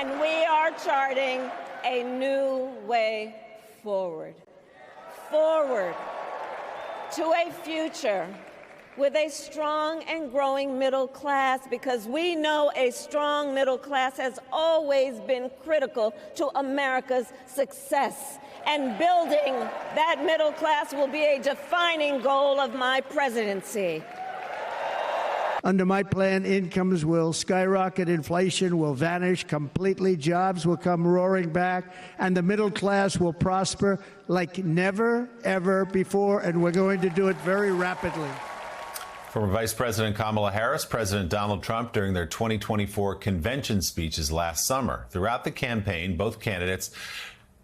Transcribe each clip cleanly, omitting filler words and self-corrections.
And we are charting a new way forward. Forward to a future with a strong and growing middle class, because we know a strong middle class has always been critical to America's success. And building that middle class will be a defining goal of my presidency. Under my plan, incomes will skyrocket, inflation will vanish completely, jobs will come roaring back, and the middle class will prosper like never, ever before, and we're going to do it very rapidly. Former Vice President Kamala Harris, President Donald Trump during their 2024 convention speeches last summer. Throughout the campaign, both candidates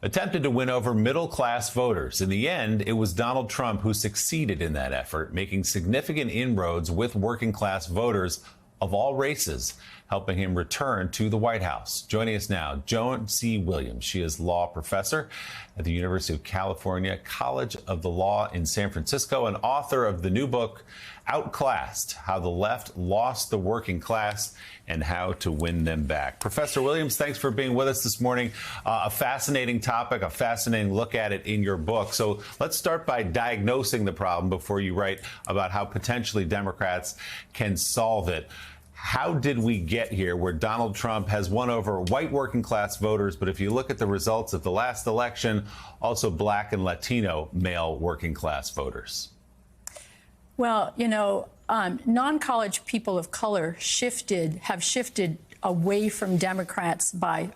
attempted to win over middle-class voters. In the end, it was Donald Trump who succeeded in that effort, making significant inroads with working-class voters of all races, helping him return to the White House. Joining us now, Joan C. Williams. She is law professor at the University of California College of the Law in San Francisco and author of the new book, Outclassed: How the Left Lost the Working Class and How to Win Them Back. Professor Williams, thanks for being with us this morning. A fascinating topic, a fascinating look at it in your book. So let's start by diagnosing the problem before you write about how potentially Democrats can solve it. How did we get here where Donald Trump has won over white working class voters, but if you look at the results of the last election, also black and Latino male working class voters? Well, you know, non-college people of color have shifted away from Democrats by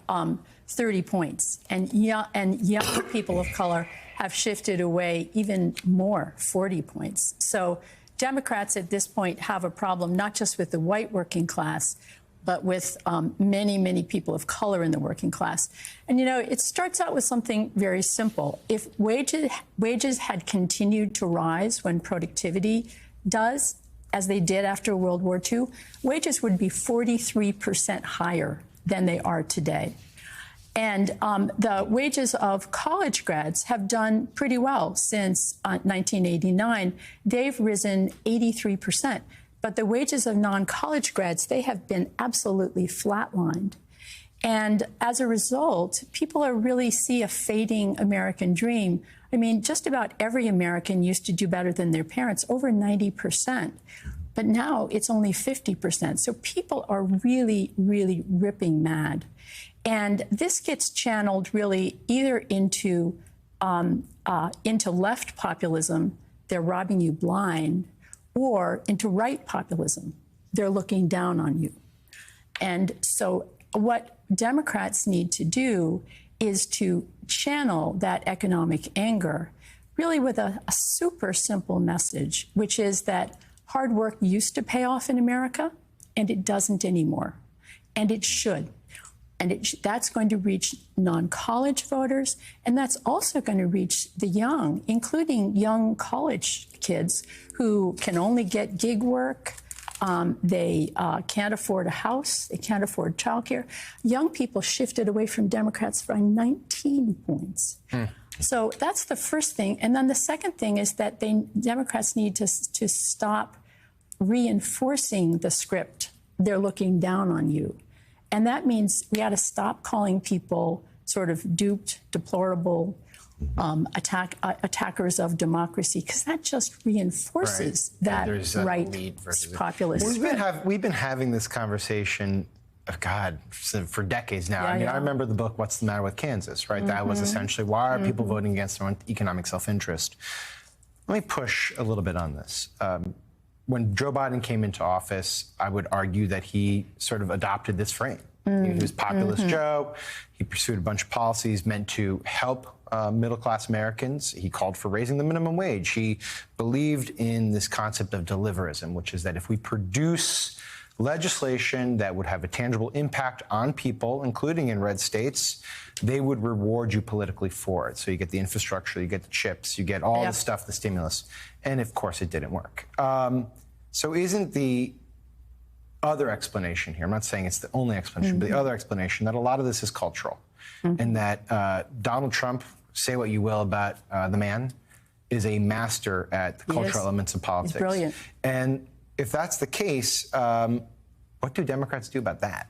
30 points, and young people of color have shifted away even more, 40 points. So Democrats at this point have a problem not just with the white working class, but with many, many people of color in the working class. And, you know, it starts out with something very simple. If wages had continued to rise when productivity does, as they did after World War II, wages would be 43% higher than they are today. And the wages of college grads have done pretty well since 1989. They've risen 83%. But the wages of non-college grads, they have been absolutely flatlined. And as a result, people are really see a fading American dream. I mean, just about every American used to do better than their parents, over 90%. But now it's only 50%. So people are really, really ripping mad. And this gets channeled really either into left populism, they're robbing you blind, or into right populism, they're looking down on you. And so what Democrats need to do is to channel that economic anger really with a super simple message, which is that hard work used to pay off in America, and it doesn't anymore. And it should. And that's going to reach non-college voters, and that's also going to reach the young, including young college kids who can only get gig work. They can't afford a house. They can't afford childcare. Young people shifted away from Democrats by 19 points. So that's the first thing. And then the second thing is that Democrats need to stop reinforcing the script. They're looking down on you. And that means we got to stop calling people sort of duped, deplorable, attackers of democracy, because that just reinforces that right populist. We've been having this conversation, for decades now. I remember the book, What's the Matter with Kansas, right? That was essentially, why are people voting against their own economic self-interest? Let me push a little bit on this. When Joe Biden came into office, I would argue that he sort of adopted this frame. He was populist Joe. He pursued a bunch of policies meant to help middle-class Americans. He called for raising the minimum wage. He believed in this concept of deliverism, which is that if we produce legislation that would have a tangible impact on people, including in red states, they would reward you politically for it. So you get the infrastructure, you get the chips, you get all the stuff, the stimulus. And of course, it didn't work. So isn't the other explanation here, I'm not saying it's the only explanation, but the other explanation that a lot of this is cultural, and that Donald Trump, say what you will about the man, is a master at the cultural elements of politics. He's brilliant. And if that's the case, what do Democrats do about that?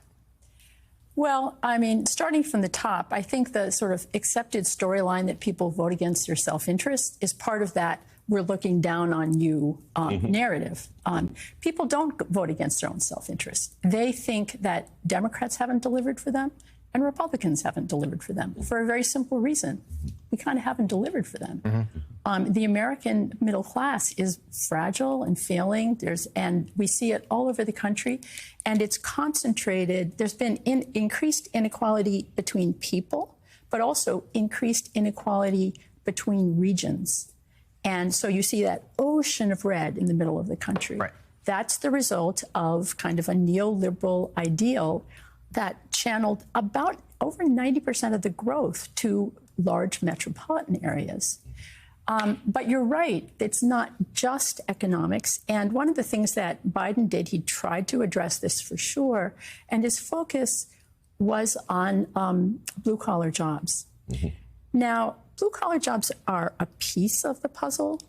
Well, I mean, starting from the top, I think the sort of accepted storyline that people vote against their self-interest is part of that we're looking down on you narrative. People don't vote against their own self-interest. They think that Democrats haven't delivered for them and Republicans haven't delivered for them for a very simple reason. We kind of haven't delivered for them. The American middle class is fragile and failing. And we see it all over the country. And it's concentrated. There's been increased inequality between people, but also increased inequality between regions. And so you see that ocean of red in the middle of the country. Right. That's the result of kind of a neoliberal ideal that channeled about over 90% of the growth to large metropolitan areas. But you're right, it's not just economics. And one of the things that Biden did, he tried to address this for sure, and his focus was on blue-collar jobs. Now, blue-collar jobs are a piece of the puzzle.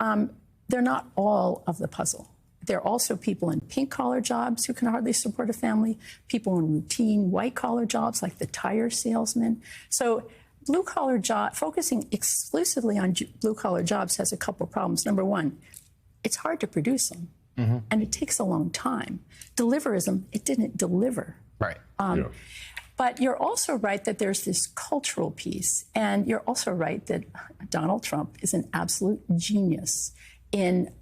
They're not all of the puzzle. There are also people in pink-collar jobs who can hardly support a family, people in routine white-collar jobs like the tire salesman. So blue-collar job, focusing exclusively on blue-collar jobs has a couple of problems. Number one, it's hard to produce them, and it takes a long time. Deliverism, it didn't deliver. Right. But you're also right that there's this cultural piece, and you're also right that Donald Trump is an absolute genius in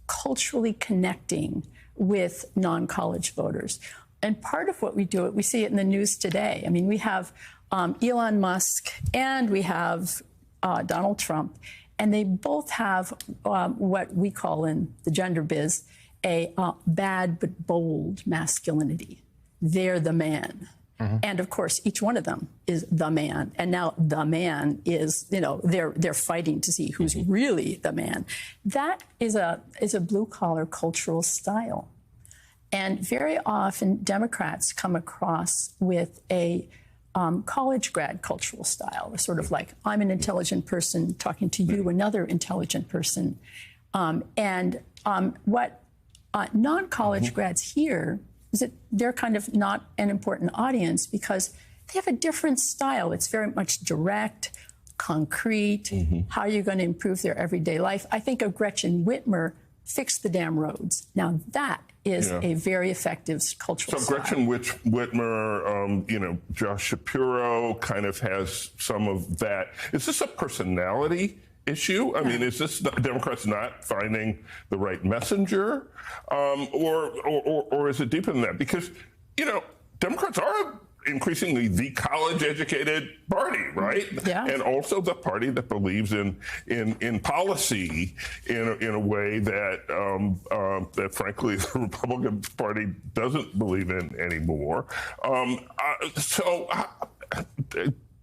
culturally connecting with non-college voters. And part of what we do, we see it in the news today. I mean, we have Elon Musk and we have Donald Trump, and they both have what we call in the gender biz a bad but bold masculinity. They're the man. And of course, each one of them is the man. And now the man is, they're fighting to see who's really the man. That is a blue-collar cultural style. And very often, Democrats come across with a college grad cultural style, sort of like, I'm an intelligent person talking to you, another intelligent person. What non-college grads hear is that they're kind of not an important audience because they have a different style. It's very much direct, concrete. How are you going to improve their everyday life? I think of Gretchen Whitmer, fix the damn roads. Now that is a very effective cultural style. Gretchen Whitmer, Josh Shapiro kind of has some of that. Is this a personality issue? I mean, is this Democrats not finding the right messenger, or is it deeper than that? Because Democrats are increasingly the college-educated party, right? Yeah. And also the party that believes in policy in a way that that frankly the Republican Party doesn't believe in anymore.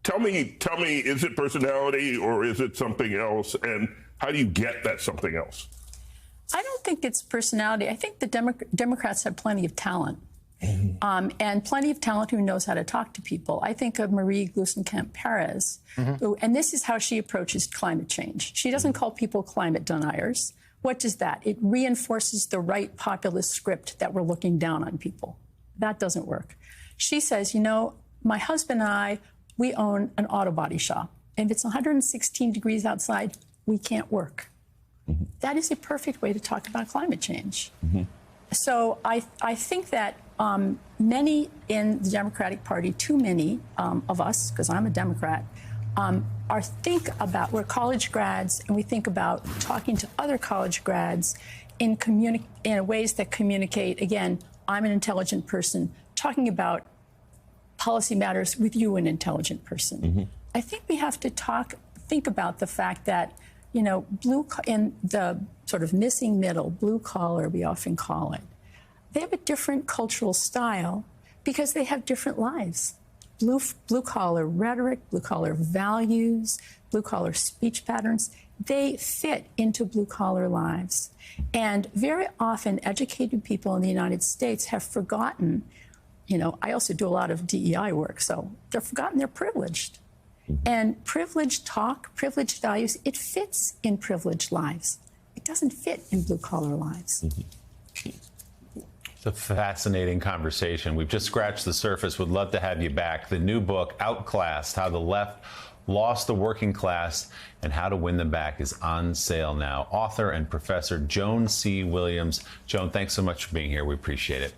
Tell me, is it personality or is it something else? And how do you get that something else? I don't think it's personality. I think the Democrats have plenty of talent. And plenty of talent who knows how to talk to people. I think of Marie Gluesenkamp-Perez, and this is how she approaches climate change. She doesn't call people climate deniers. What does that? It reinforces the right populist script that we're looking down on people. That doesn't work. She says, my husband and I, we own an auto body shop. And if it's 116 degrees outside, we can't work. That is a perfect way to talk about climate change. So I think that many in the Democratic Party, too many of us, because I'm a Democrat, we're college grads, and we think about talking to other college grads in ways that communicate, again, I'm an intelligent person, talking about policy matters with you, an intelligent person. I think we have to think about the fact that, in the sort of missing middle, blue collar, we often call it, they have a different cultural style because they have different lives. Blue collar rhetoric, blue collar values, blue collar speech patterns, they fit into blue collar lives. And very often educated people in the United States have forgotten, I also do a lot of DEI work, so they've forgotten they're privileged. And privileged talk, privileged values, it fits in privileged lives. It doesn't fit in blue collar lives. It's a fascinating conversation. We've just scratched the surface. Would love to have you back. The new book, Outclassed: How the Left Lost the Working Class and How to Win Them Back, is on sale now. Author and Professor Joan C. Williams. Joan, thanks so much for being here. We appreciate it.